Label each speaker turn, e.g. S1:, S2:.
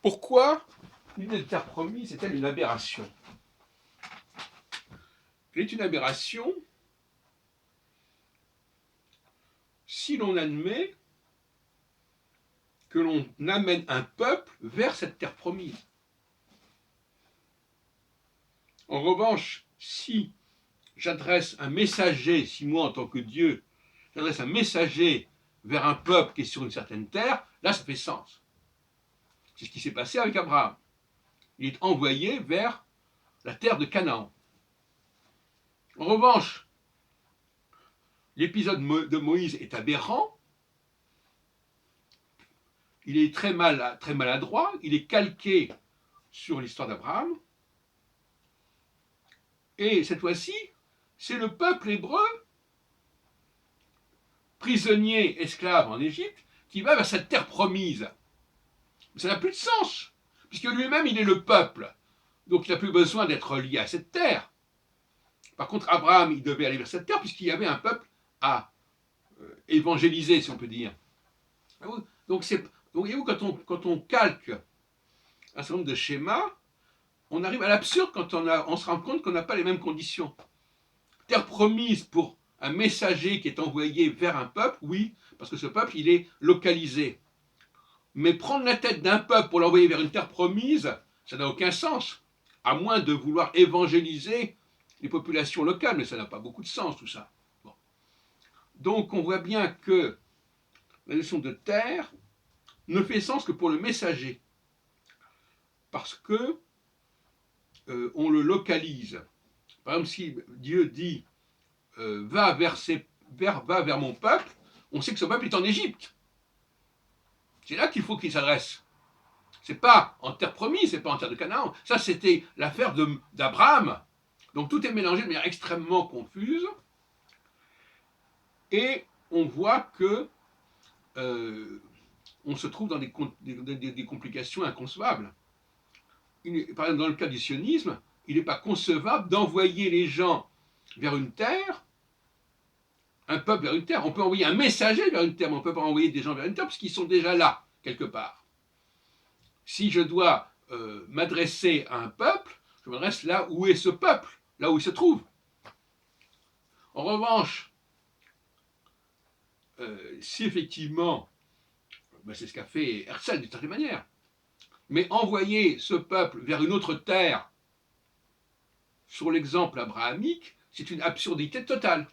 S1: Pourquoi l'idée de terre promise est-elle une aberration? Elle est une aberration si l'on admet que l'on amène un peuple vers cette terre promise. En revanche, si j'adresse un messager, si moi en tant que Dieu, j'adresse un messager vers un peuple qui est sur une certaine terre, là ça fait sens. C'est ce qui s'est passé avec Abraham. Il est envoyé vers la terre de Canaan. En revanche, l'épisode de Moïse est aberrant, il est très maladroit, il est calqué sur l'histoire d'Abraham, et cette fois-ci, c'est le peuple hébreu, prisonnier, esclave en Égypte, qui va vers cette terre promise. Ça n'a plus de sens, puisque lui-même il est le peuple, donc il n'a plus besoin d'être lié à cette terre. Par contre, Abraham, il devait aller vers cette terre, puisqu'il y avait un peuple à évangéliser, si on peut dire. Donc, voyez-vous, quand on calque un certain nombre de schémas, on arrive à l'absurde quand on se rend compte qu'on n'a pas les mêmes conditions. Terre promise pour un messager qui est envoyé vers un peuple, oui, parce que ce peuple, il est localisé. Mais prendre la tête d'un peuple pour l'envoyer vers une terre promise, ça n'a aucun sens, à moins de vouloir évangéliser les populations locales, mais ça n'a pas beaucoup de sens tout ça. Bon. Donc on voit bien que la notion de terre ne fait sens que pour le messager, parce que on le localise. Par exemple, si Dieu dit va vers mon peuple, on sait que ce peuple est en Égypte. C'est là qu'il faut qu'il s'adresse. C'est pas en terre promise, c'est pas en terre de Canaan. Ça, c'était l'affaire d'Abraham. Donc tout est mélangé de manière extrêmement confuse. Et on voit que on se trouve dans des complications inconcevables. Par exemple, dans le cas du sionisme, il n'est pas concevable d'envoyer les gens vers une terre, un peuple vers une terre. On peut envoyer un messager vers une terre, mais on ne peut pas envoyer des gens vers une terre parce qu'ils sont déjà là, quelque part. Si je dois m'adresser à un peuple, je m'adresse là où est ce peuple, là où il se trouve. En revanche, si effectivement, c'est ce qu'a fait Herzl d'une certaine manière, mais envoyer ce peuple vers une autre terre, sur l'exemple abrahamique, c'est une absurdité totale.